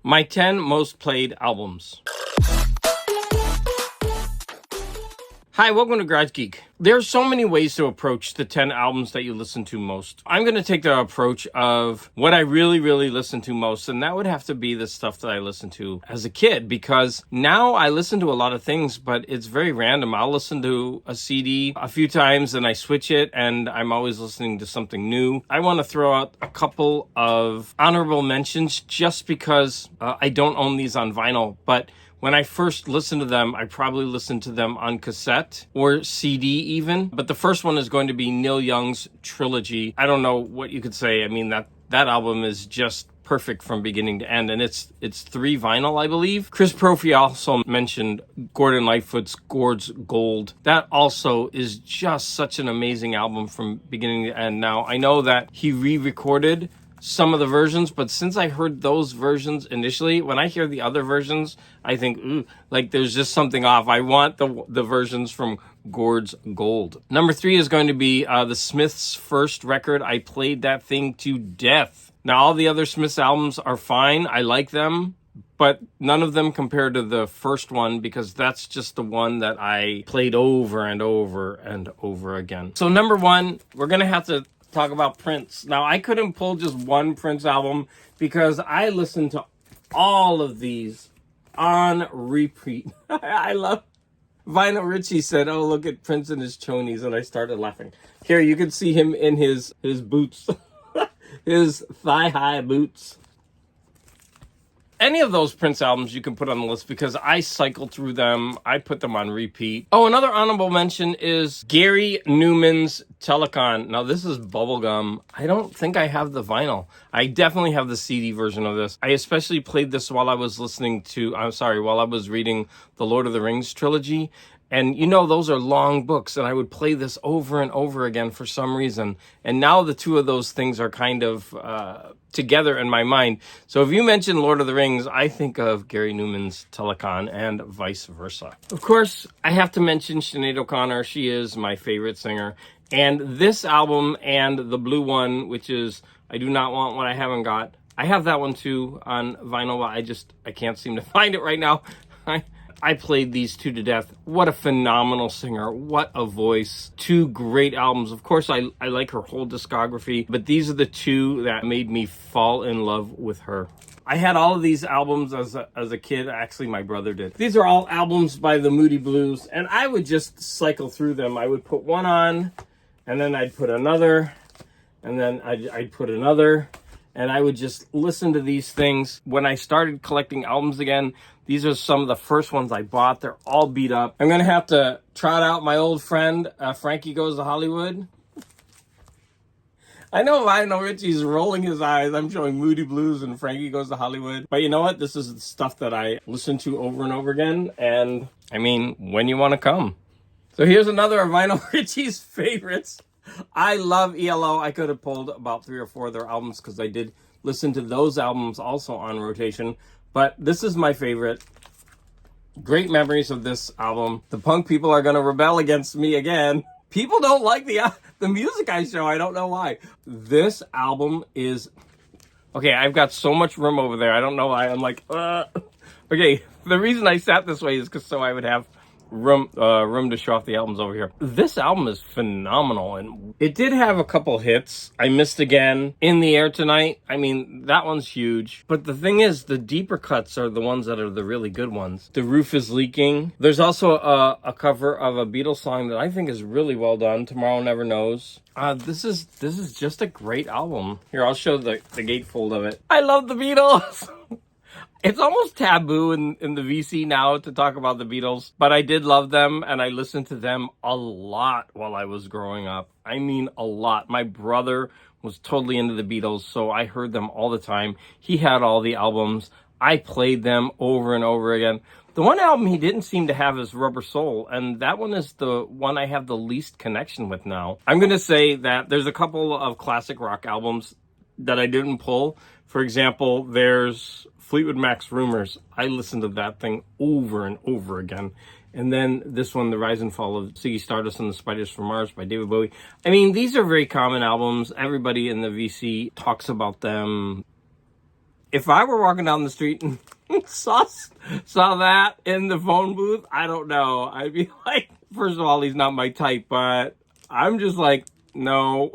My 10 most played albums. Hi, welcome to Garage Geek. There are so many ways to approach the 10 albums that you listen to most. I'm going to take the approach of what I really listen to most, and that would have to be the stuff that I listened to as a kid, because now I listen to a lot of things, but it's very random. I'll listen to a CD a few times and I switch it, and I'm always listening to something new. I want to throw out a couple of honorable mentions just because I don't own these on vinyl, but when I first listened to them, I probably listened to them on cassette or CD even. But the first one is going to be Neil Young's Trilogy. I don't know what you could say. I mean, that album is just perfect from beginning to end. And it's 3 vinyl, I believe. Chris Profey also mentioned Gordon Lightfoot's Gord's Gold. That also is just such an amazing album from beginning to end. Now, I know that he re-recorded some of the versions, but since I heard those versions initially, when I hear the other versions, I think, ooh, like there's just something off. I want the versions from Gord's Gold. Number 3 is going to be the Smiths' first record. I played that thing to death. Now, all the other Smiths albums are fine. I like them, but none of them compared to the first one, because that's just the one that I played over and over and over again. So number 1, we're going to have to talk about Prince. Now, I couldn't pull just one Prince album because I listened to all of these on repeat. I love Vinyl Richie said, "Oh, look at Prince in his chonies," and I started laughing. Here, you can see him in his boots, his thigh-high boots. Any of those Prince albums you can put on the list because I cycled through them. I put them on repeat. Oh, another honorable mention is Gary Numan's Telecon. Now, this is bubblegum. I don't think I have the vinyl. I definitely have the CD version of this. I especially played this while I was while I was reading the Lord of the Rings trilogy. And you know, those are long books, and I would play this over and over again for some reason. And now the two of those things are kind of together in my mind. So if you mention Lord of the Rings, I think of Gary Numan's Telecon and vice versa. Of course, I have to mention Sinead O'Connor. She is my favorite singer. And this album and the blue one, which is I Do Not Want What I Haven't Got, I have that one too on vinyl, but I can't seem to find it right now. I played these two to death. What a phenomenal singer. What a voice. 2 great albums. Of course, I like her whole discography, but these are the 2 that made me fall in love with her. I had all of these albums as a kid. Actually, my brother did. These are all albums by the Moody Blues, and I would just cycle through them. I would put one on, and then I'd put another, and then I'd put another, and I would just listen to these things. When I started collecting albums again, these are some of the first ones I bought. They're all beat up. I'm going to have to trot out my old friend, Frankie Goes to Hollywood. I know Lionel Richie's rolling his eyes. I'm showing Moody Blues and Frankie Goes to Hollywood. But you know what? This is the stuff that I listen to over and over again. And, I mean, when you want to come. So here's another of Lionel Richie's favorites. I love ELO. I could have pulled about 3 or 4 of their albums because I did listen to those albums also on rotation. But this is my favorite. Great memories of this album. The punk people are going to rebel against me again. People don't like the music I show. I don't know why. This album is... Okay, I've got so much room over there. I don't know why. I'm like, Okay, the reason I sat this way is because so I would have room to show off the albums over here. This album is phenomenal, and it did have a couple hits. I Missed Again, In the Air Tonight. I mean, that one's huge. But the thing is, the deeper cuts are the ones that are the really good ones. The Roof is Leaking. There's also a cover of a Beatles song that I think is really well done, Tomorrow Never Knows. This is just a great album. Here, I'll show the gatefold of it. I love the Beatles! It's almost taboo in the VC now to talk about the Beatles, but I did love them, and I listened to them a lot while I was growing up. I mean, a lot. My brother was totally into the Beatles, so I heard them all the time. He had all the albums. I played them over and over again. The one album he didn't seem to have is Rubber Soul, and that one is the one I have the least connection with now. I'm going to say that there's a couple of classic rock albums that I didn't pull. For example, there's Fleetwood Mac's Rumors. I listened to that thing over and over again. And then this one, The Rise and Fall of Ziggy Stardust and the Spiders from Mars by David Bowie. I mean, these are very common albums. Everybody in the VC talks about them. if I were walking down the street and saw that in the phone booth, I don't know. I'd be like, first of all, he's not my type, but I'm just like, no.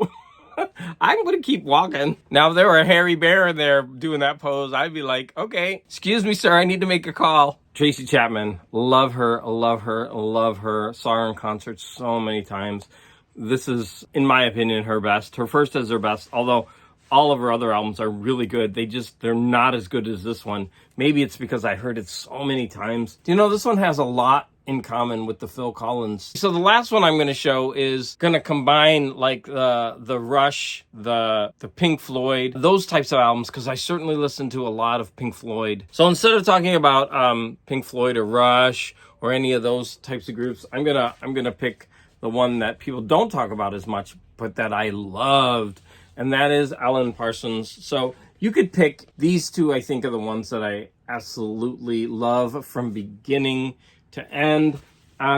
I'm going to keep walking. Now, if there were a hairy bear in there doing that pose, I'd be like, okay, excuse me, sir, I need to make a call. Tracy Chapman, love her, love her, love her. Saw her in concert so many times. This is, in my opinion, her best. Her first is her best, although all of her other albums are really good. They're not as good as this one. Maybe it's because I heard it so many times. You know, this one has a lot in common with the Phil Collins. So the last one I'm going to show is going to combine like the Rush, the Pink Floyd, those types of albums, because I certainly listen to a lot of Pink Floyd. So instead of talking about Pink Floyd or Rush or any of those types of groups, I'm gonna pick the one that people don't talk about as much, but that I loved, and that is Alan Parsons. So you could pick these two. I think are the ones that I absolutely love from beginning to end.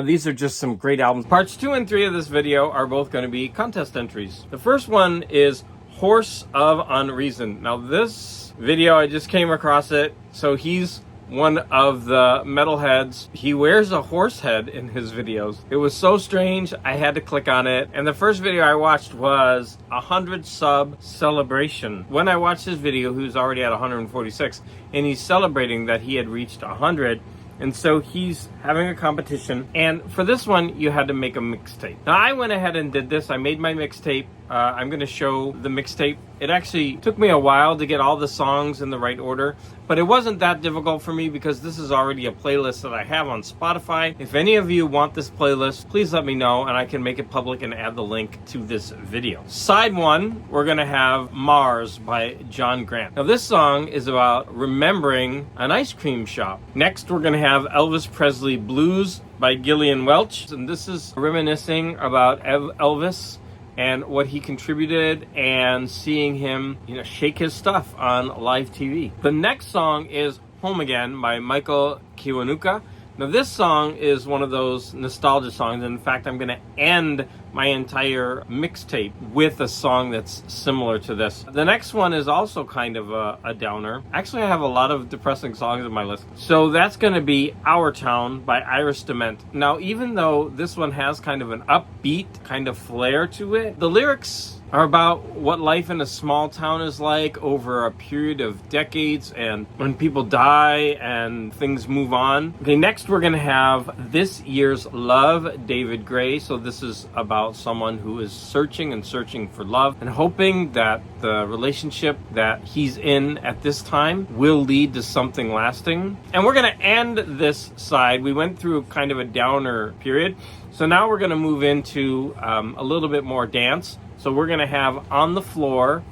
These are just some great albums. Parts 2 and 3 of this video are both going to be contest entries. The first one is Horse of Unreason. Now this video, I just came across it. So he's one of the metalheads. He wears a horse head in his videos. It was so strange, I had to click on it. And the first video I watched was 100 sub celebration. When I watched his video, he was already at 146, and he's celebrating that he had reached 100. And so he's having a competition. And for this one, you had to make a mixtape. Now, I went ahead and did this. I made my mixtape. I'm going to show the mixtape. It actually took me a while to get all the songs in the right order, but it wasn't that difficult for me because this is already a playlist that I have on Spotify. If any of you want this playlist, please let me know and I can make it public and add the link to this video. Side 1, we're going to have Mars by John Grant. Now, this song is about remembering an ice cream shop. Next, we're going to have Elvis Presley Blues by Gillian Welch. And this is reminiscing about Elvis and what he contributed and seeing him, shake his stuff on live TV. The next song is Home Again by Michael Kiwanuka. Now this song is one of those nostalgia songs. In fact, I'm going to end my entire mixtape with a song that's similar to this. The next one is also kind of a downer. Actually, I have a lot of depressing songs on my list. So that's going to be Our Town by Iris DeMent. Now, even though this one has kind of an upbeat kind of flair to it, the lyrics are about what life in a small town is like over a period of decades and when people die and things move on. Okay, next we're going to have This Year's Love, David Gray. So this is about someone who is searching and searching for love and hoping that the relationship that he's in at this time will lead to something lasting. And we're going to end this side. We went through kind of a downer period. So now we're going to move into a little bit more dance. So we're going to have On the Floor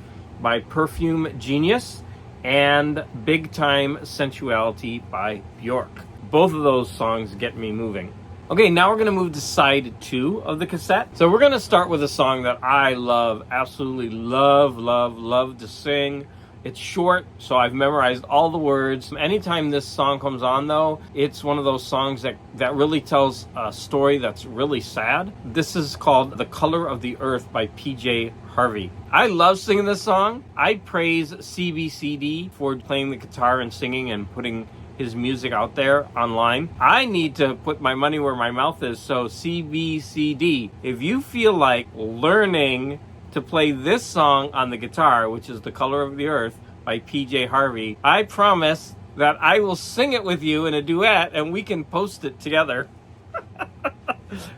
by Perfume Genius and Big Time Sensuality by Bjork. Both of those songs get me moving. Okay, now we're going to move to side 2 of the cassette. So we're going to start with a song that I love, absolutely love to sing. It's short, so I've memorized all the words. Anytime this song comes on, though, it's one of those songs that really tells a story that's really sad. This is called The Color of the Earth by PJ Harvey. I love singing this song. I praise CBCD for playing the guitar and singing and putting his music out there online. I need to put my money where my mouth is, so CBCD, if you feel like learning to play this song on the guitar, which is The Color of the Earth by PJ Harvey, I promise that I will sing it with you in a duet and we can post it together.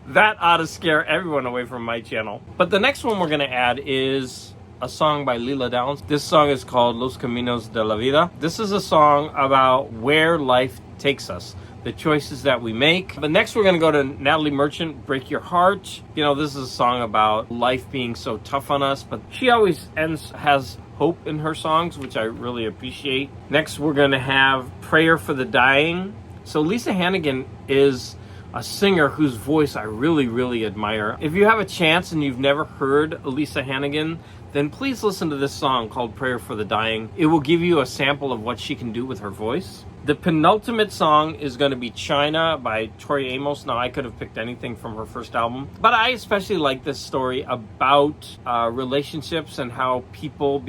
That ought to scare everyone away from my channel. But the next one we're going to add is a song by Lila Downs. This song is called Los Caminos de la Vida. This is a song about where life takes us, the choices that we make. But next we're going to go to Natalie Merchant, Break Your Heart. This is a song about life being so tough on us, but she always has hope in her songs, which I really appreciate. Next we're going to have Prayer for the Dying. So Lisa Hannigan is a singer whose voice I really admire. If you have a chance and you've never heard Lisa Hannigan, then please listen to this song called Prayer for the Dying. It will give you a sample of what she can do with her voice. The penultimate song is going to be China by Tori Amos. Now, I could have picked anything from her first album, but I especially like this story about relationships and how people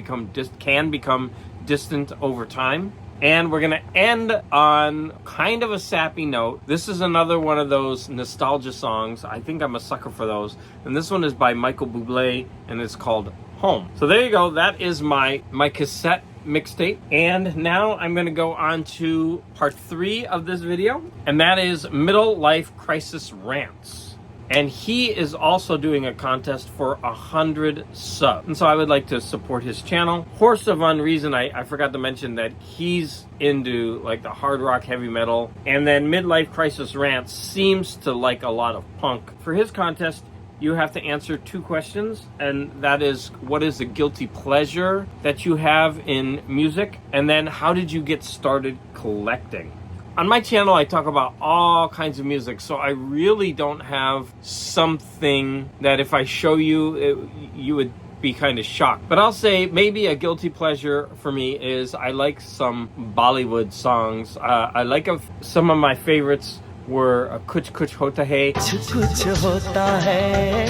can become distant over time. And we're gonna end on kind of a sappy note. This is another one of those nostalgia songs. I think I'm a sucker for those. And this one is by Michael Bublé, and it's called Home. So there you go. That is my cassette mixtape. And now I'm gonna go on to part 3 of this video, and that is MiddleLifeCrisisRants. And he is also doing a contest for 100 subs. And so I would like to support his channel. Horse of Unreason, I forgot to mention that he's into like the hard rock, heavy metal. And then MiddleLifeCrisisRants seems to like a lot of punk. For his contest, you have to answer 2 questions. And that is, what is the guilty pleasure that you have in music? And then how did you get started collecting? On my channel, I talk about all kinds of music, so I really don't have something that if I show you, you would be kind of shocked. But I'll say maybe a guilty pleasure for me is I like some Bollywood songs. I like some of my favorites were Kuch Kuch Hota Hai. Kuch Kuch Hota Hai.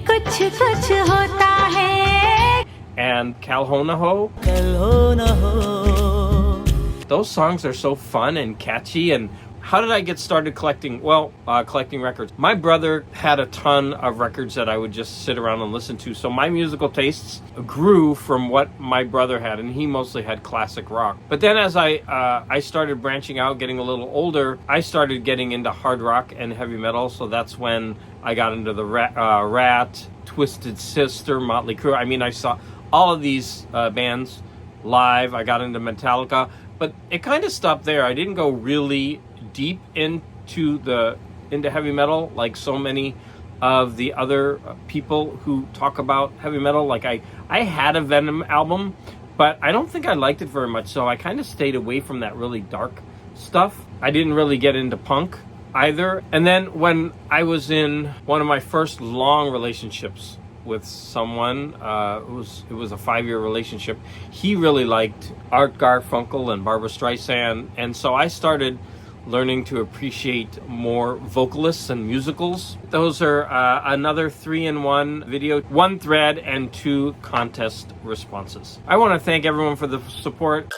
Kuch Kuch Hota Hai. And Kal Ho Na Ho. Kal Ho Na Ho. Those songs are so fun and catchy. And how did I get started collecting? Well, collecting records. My brother had a ton of records that I would just sit around and listen to. So my musical tastes grew from what my brother had, and he mostly had classic rock. But then as I started branching out, getting a little older, I started getting into hard rock and heavy metal. So that's when I got into the Rat, Twisted Sister, Motley Crue. I mean, I saw all of these bands live. I got into Metallica. But it kind of stopped there. I didn't go really deep into heavy metal like so many of the other people who talk about heavy metal. Like I had a Venom album, but I don't think I liked it very much. So I kind of stayed away from that really dark stuff. I didn't really get into punk either. And then when I was in one of my first long relationships with someone, it was a 5-year relationship. He really liked Art Garfunkel and Barbra Streisand, and so I started learning to appreciate more vocalists and musicals. Those are another 3-in-1 video, 1 thread and 2 contest responses. I want to thank everyone for the support.